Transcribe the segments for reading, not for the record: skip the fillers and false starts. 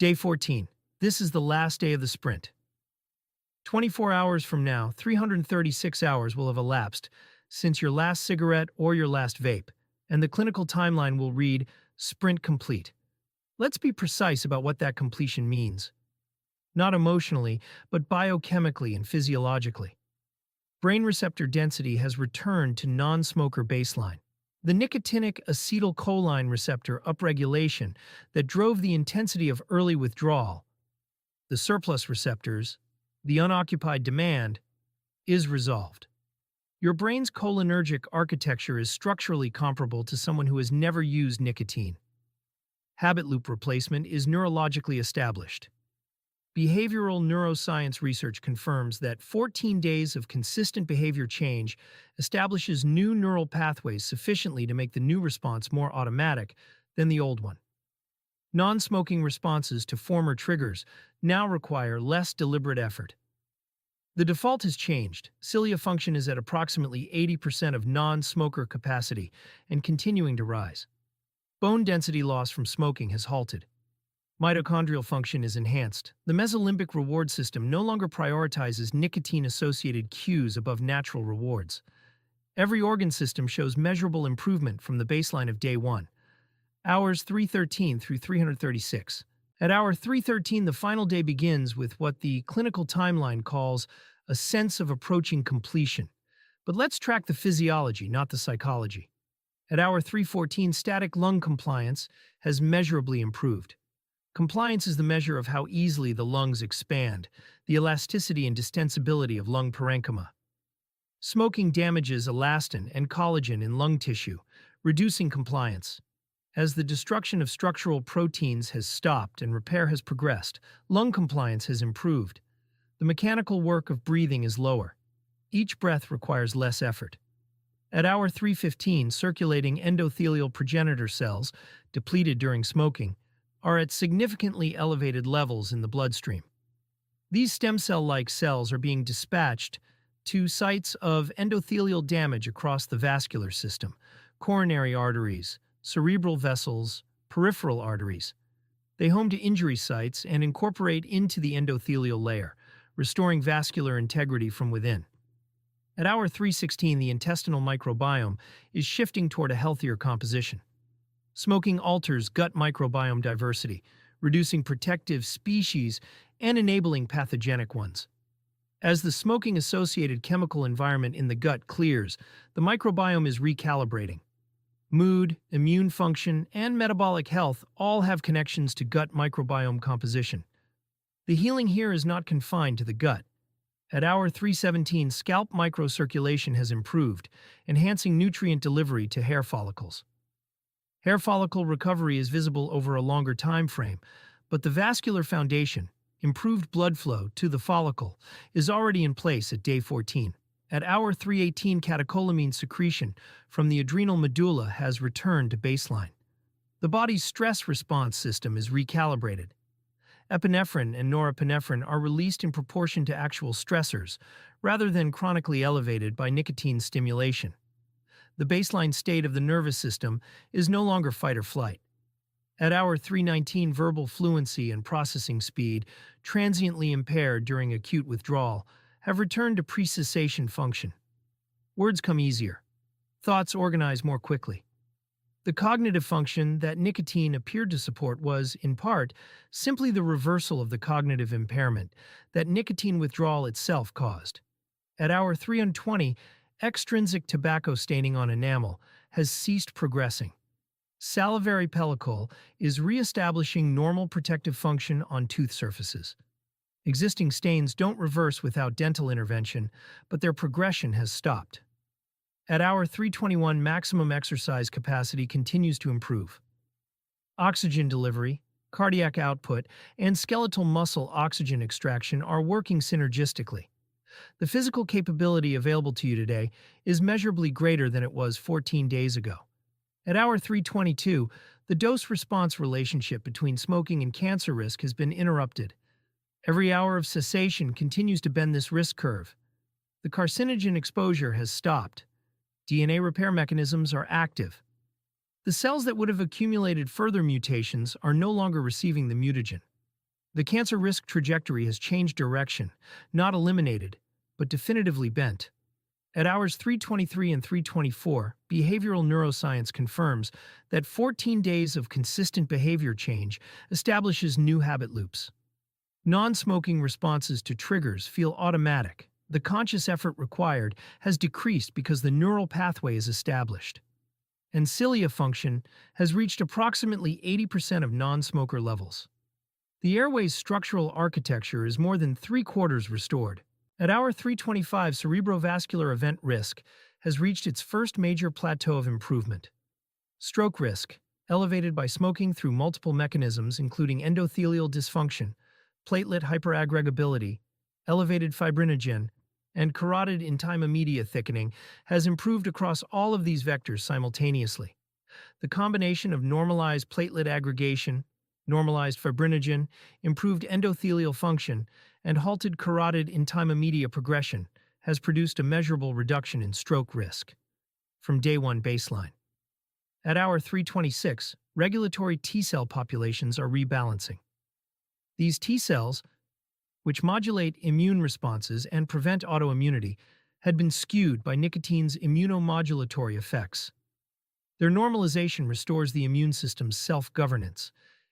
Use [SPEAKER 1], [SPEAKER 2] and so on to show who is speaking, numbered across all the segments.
[SPEAKER 1] Day 14. This is the last day of the sprint. 24 hours from now, 336 hours will have elapsed since your last cigarette or your last vape, and the clinical timeline will read sprint complete. Let's be precise about what that completion means. Not emotionally, but biochemically and physiologically. Brain receptor density has returned to non-smoker baseline. The nicotinic acetylcholine receptor upregulation that drove the intensity of early withdrawal, the surplus receptors, the unoccupied demand, is resolved. Your brain's cholinergic architecture is structurally comparable to someone who has never used nicotine. Habit loop replacement is neurologically established. Behavioral neuroscience research confirms that 14 days of consistent behavior change establishes new neural pathways sufficiently to make the new response more automatic than the old one. Non-smoking responses to former triggers now require less deliberate effort. The default has changed. Cilia function is at approximately 80% of non-smoker capacity and continuing to rise. Bone density loss from smoking has halted. Mitochondrial function is enhanced. The mesolimbic reward system no longer prioritizes nicotine-associated cues above natural rewards. Every organ system shows measurable improvement from the baseline of day 1, hours 313 through 336. At hour 313, the final day begins with what the clinical timeline calls a sense of approaching completion. But let's track the physiology, not the psychology. At hour 314, static lung compliance has measurably improved. Compliance is the measure of how easily the lungs expand, the elasticity and distensibility of lung parenchyma. Smoking damages elastin and collagen in lung tissue, reducing compliance. As the destruction of structural proteins has stopped and repair has progressed, lung compliance has improved. The mechanical work of breathing is lower. Each breath requires less effort. At hour 315, circulating endothelial progenitor cells, depleted during smoking, are at significantly elevated levels in the bloodstream. These stem cell-like cells are being dispatched to sites of endothelial damage across the vascular system, coronary arteries, cerebral vessels, peripheral arteries. They home to injury sites and incorporate into the endothelial layer, restoring vascular integrity from within. At hour 316, the intestinal microbiome is shifting toward a healthier composition. Smoking alters gut microbiome diversity, reducing protective species and enabling pathogenic ones. As the smoking-associated chemical environment in the gut clears, the microbiome is recalibrating. Mood, immune function, and metabolic health all have connections to gut microbiome composition. The healing here is not confined to the gut. At hour 317, scalp microcirculation has improved, enhancing nutrient delivery to hair follicles. Hair follicle recovery is visible over a longer time frame, but the vascular foundation, improved blood flow to the follicle, is already in place at day 14. At hour 318, catecholamine secretion from the adrenal medulla has returned to baseline. The body's stress response system is recalibrated. Epinephrine and norepinephrine are released in proportion to actual stressors, rather than chronically elevated by nicotine stimulation. The baseline state of the nervous system is no longer fight or flight. At hour 319, verbal fluency and processing speed, transiently impaired during acute withdrawal, have returned to pre-cessation function. Words come easier. Thoughts organize more quickly. The cognitive function that nicotine appeared to support was, in part, simply the reversal of the cognitive impairment that nicotine withdrawal itself caused. At hour 320, extrinsic tobacco staining on enamel has ceased progressing. Salivary pellicle is re-establishing normal protective function on tooth surfaces. Existing stains don't reverse without dental intervention, but their progression has stopped. At hour 321, maximum exercise capacity continues to improve. Oxygen delivery, cardiac output, and skeletal muscle oxygen extraction are working synergistically. The physical capability available to you today is measurably greater than it was 14 days ago. At hour 322, the dose-response relationship between smoking and cancer risk has been interrupted. Every hour of cessation continues to bend this risk curve. The carcinogen exposure has stopped. DNA repair mechanisms are active. The cells that would have accumulated further mutations are no longer receiving the mutagen. The cancer risk trajectory has changed direction, not eliminated, but definitively bent. At hours 3:23 and 3:24, behavioral neuroscience confirms that 14 days of consistent behavior change establishes new habit loops. Non-smoking responses to triggers feel automatic. The conscious effort required has decreased because the neural pathway is established. And cilia function has reached approximately 80% of non-smoker levels. The airway's structural architecture is more than three-quarters restored. At hour 3:25, cerebrovascular event risk has reached its first major plateau of improvement. Stroke risk, elevated by smoking through multiple mechanisms including endothelial dysfunction, platelet hyperaggregability, elevated fibrinogen, and carotid intima media thickening, has improved across all of these vectors simultaneously. The combination of normalized platelet aggregation, normalized fibrinogen, improved endothelial function, and halted carotid intima media progression has produced a measurable reduction in stroke risk from day one baseline. At hour 3:26, regulatory T-cell populations are rebalancing. These T-cells, which modulate immune responses and prevent autoimmunity, had been skewed by nicotine's immunomodulatory effects. Their normalization restores the immune system's self-governance.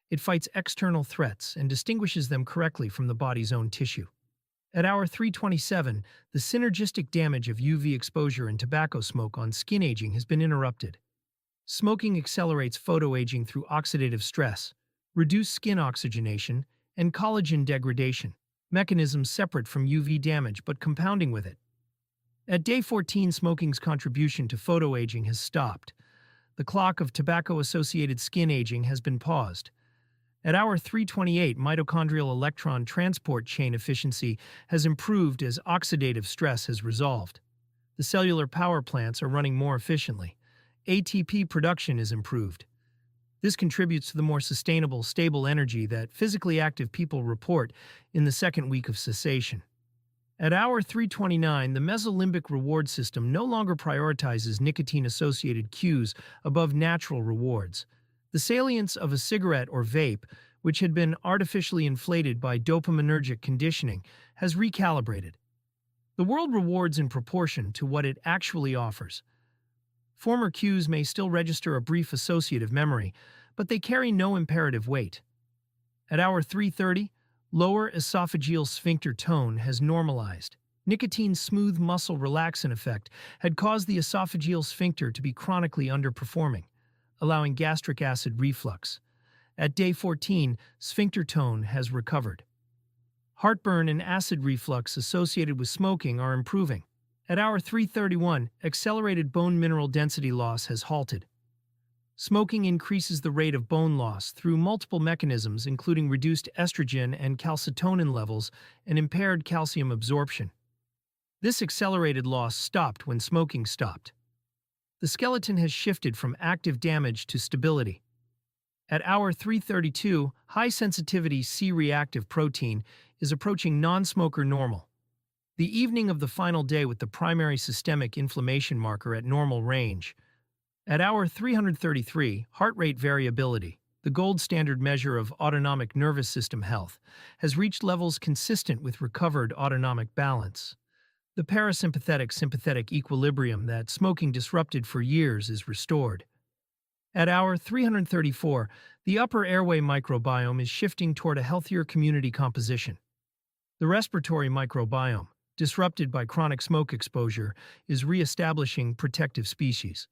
[SPEAKER 1] It fights external threats and distinguishes them correctly from the body's own tissue. At hour 3:27, the synergistic damage of UV exposure and tobacco smoke on skin aging has been interrupted. Smoking accelerates photoaging through oxidative stress, reduced skin oxygenation, and collagen degradation, mechanisms separate from UV damage but compounding with it. At day 14, smoking's contribution to photoaging has stopped. The clock of tobacco-associated skin aging has been paused. At hour 3:28, mitochondrial electron transport chain efficiency has improved as oxidative stress has resolved. The cellular power plants are running more efficiently. ATP production is improved. This contributes to the more sustainable, stable energy that physically active people report in the second week of cessation. At hour 3:29, the mesolimbic reward system no longer prioritizes nicotine-associated cues above natural rewards. The salience of a cigarette or vape, which had been artificially inflated by dopaminergic conditioning, has recalibrated. The world rewards in proportion to what it actually offers. Former cues may still register a brief associative memory, but they carry no imperative weight. At hour 3:30, lower esophageal sphincter tone has normalized. Nicotine's smooth muscle relaxant effect had caused the esophageal sphincter to be chronically underperforming, allowing gastric acid reflux. At day 14, sphincter tone has recovered. Heartburn and acid reflux associated with smoking are improving. At hour 3:31, accelerated bone mineral density loss has halted. Smoking increases the rate of bone loss through multiple mechanisms including reduced estrogen and calcitonin levels and impaired calcium absorption. This accelerated loss stopped when smoking stopped. The skeleton has shifted from active damage to stability. At hour 3:32, high-sensitivity C-reactive protein is approaching non-smoker normal. The evening of the final day with the primary systemic inflammation marker at normal range. At hour 333, heart rate variability, the gold standard measure of autonomic nervous system health, has reached levels consistent with recovered autonomic balance. The parasympathetic-sympathetic equilibrium that smoking disrupted for years is restored. At hour 334, the upper airway microbiome is shifting toward a healthier community composition. The respiratory microbiome, disrupted by chronic smoke exposure, is re-establishing protective species.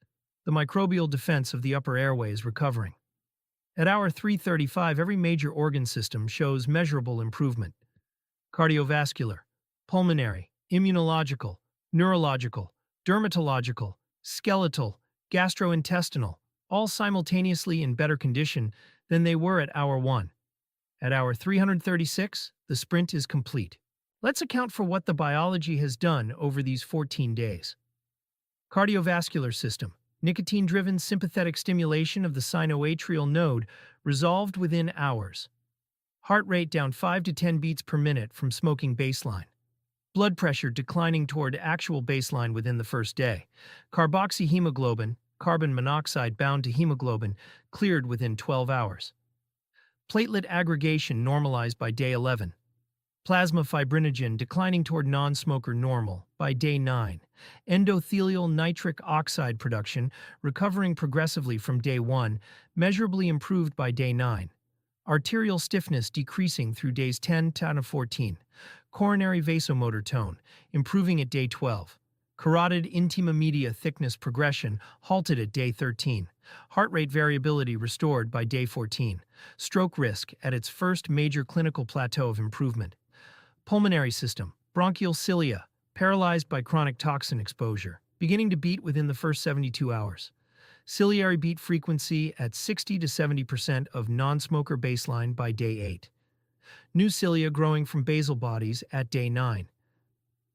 [SPEAKER 1] The microbial defense of the upper airway is recovering. At hour 335, every major organ system shows measurable improvement. Cardiovascular, pulmonary, immunological, neurological, dermatological, skeletal, gastrointestinal, all simultaneously in better condition than they were at hour 1. At hour 336, the sprint is complete. Let's account for what the biology has done over these 14 days. Cardiovascular system. Nicotine-driven sympathetic stimulation of the sinoatrial node resolved within hours. Heart rate down 5 to 10 beats per minute from smoking baseline. Blood pressure declining toward actual baseline within the first day. Carboxyhemoglobin, carbon monoxide bound to hemoglobin, cleared within 12 hours. Platelet aggregation normalized by day 11. Plasma fibrinogen declining toward non-smoker normal by day 9. Endothelial nitric oxide production recovering progressively from day 1, measurably improved by day 9. Arterial stiffness decreasing through days 10 to 14. Coronary vasomotor tone improving at day 12. Carotid intima media thickness progression halted at day 13. Heart rate variability restored by day 14. Stroke risk at its first major clinical plateau of improvement. Pulmonary system, bronchial cilia, paralyzed by chronic toxin exposure, beginning to beat within the first 72 hours. Ciliary beat frequency at 60 to 70% of non-smoker baseline by day 8. New cilia growing from basal bodies at day 9.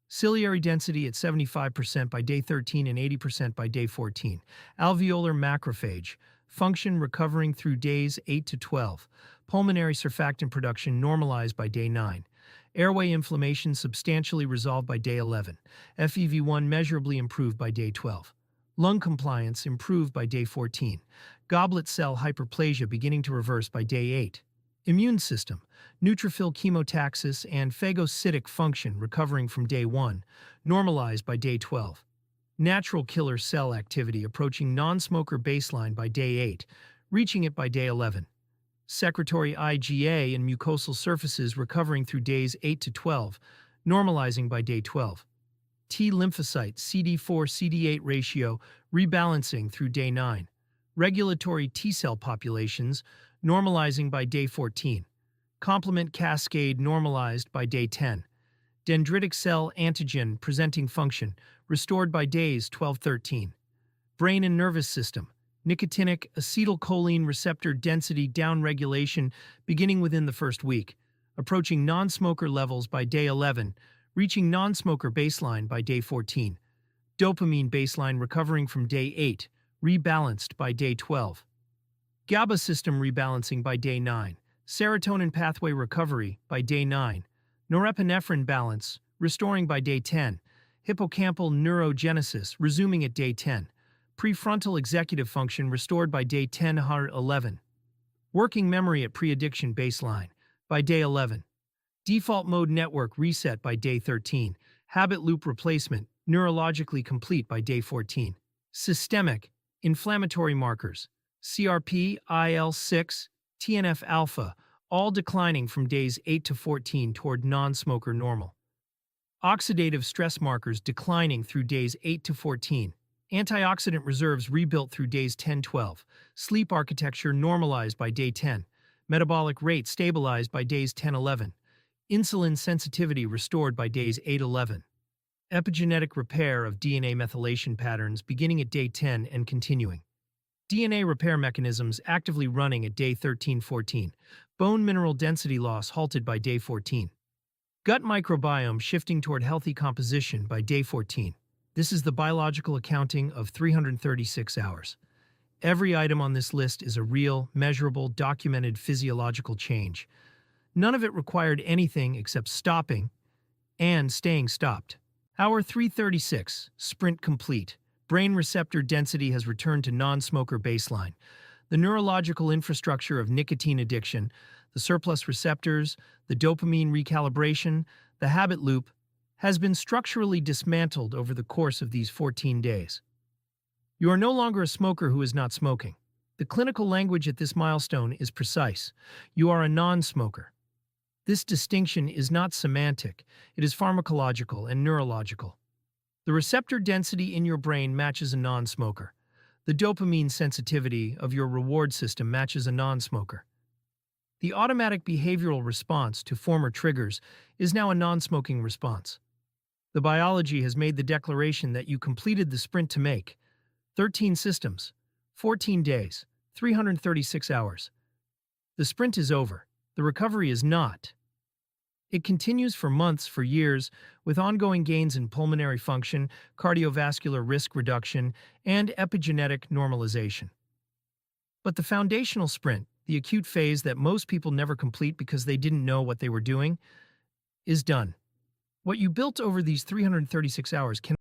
[SPEAKER 1] Ciliary density at 75% by day 13 and 80% by day 14. Alveolar macrophage, function recovering through days 8 to 12. Pulmonary surfactant production normalized by day 9. Airway inflammation substantially resolved by day 11. FEV1 measurably improved by day 12. Lung compliance improved by day 14. Goblet cell hyperplasia beginning to reverse by day 8. Immune system, neutrophil chemotaxis and phagocytic function recovering from day 1, normalized by day 12. Natural killer cell activity approaching non-smoker baseline by day 8, reaching it by day 11. Secretory IgA and mucosal surfaces recovering through days 8 to 12, normalizing by day 12. T lymphocyte CD4-CD8 ratio rebalancing through day 9. Regulatory T-cell populations normalizing by day 14. Complement cascade normalized by day 10. Dendritic cell antigen presenting function restored by days 12-13. Brain and nervous system, nicotinic acetylcholine receptor density downregulation beginning within the first week, approaching non-smoker levels by day 11, reaching non-smoker baseline by day 14. Dopamine baseline recovering from day 8, rebalanced by day 12. GABA system rebalancing by day 9. Serotonin pathway recovery by day 9. Norepinephrine balance restoring by day 10. Hippocampal neurogenesis resuming at day 10. Prefrontal executive function restored by day 10-11. Working memory at pre-addiction baseline by day 11. Default mode network reset by day 13. Habit loop replacement neurologically complete by day 14. Systemic inflammatory markers CRP, IL-6, TNF-alpha, all declining from days 8 to 14 toward non-smoker normal. Oxidative stress markers declining through days 8 to 14. Antioxidant reserves rebuilt through days 10-12. Sleep architecture normalized by day 10. Metabolic rate stabilized by days 10-11. Insulin sensitivity restored by days 8-11. Epigenetic repair of DNA methylation patterns beginning at day 10 and continuing. DNA repair mechanisms actively running at day 13-14. Bone mineral density loss halted by day 14. Gut microbiome shifting toward healthy composition by day 14. This is the biological accounting of 336 hours. Every item on this list is a real, measurable, documented physiological change. None of it required anything except stopping and staying stopped. Hour 336, sprint complete. Brain receptor density has returned to non-smoker baseline. The neurological infrastructure of nicotine addiction, the surplus receptors, the dopamine recalibration, the habit loop, has been structurally dismantled over the course of these 14 days. You are no longer a smoker who is not smoking. The clinical language at this milestone is precise. You are a non-smoker. This distinction is not semantic, it is pharmacological and neurological. The receptor density in your brain matches a non-smoker. The dopamine sensitivity of your reward system matches a non-smoker. The automatic behavioral response to former triggers is now a non-smoking response. The biology has made the declaration that you completed the sprint to make 13 systems, 14 days, 336 hours. The sprint is over. The recovery is not. It continues for months, for years, with ongoing gains in pulmonary function, cardiovascular risk reduction, and epigenetic normalization. But the foundational sprint, the acute phase that most people never complete because they didn't know what they were doing, is done. What you built over these 336 hours cannot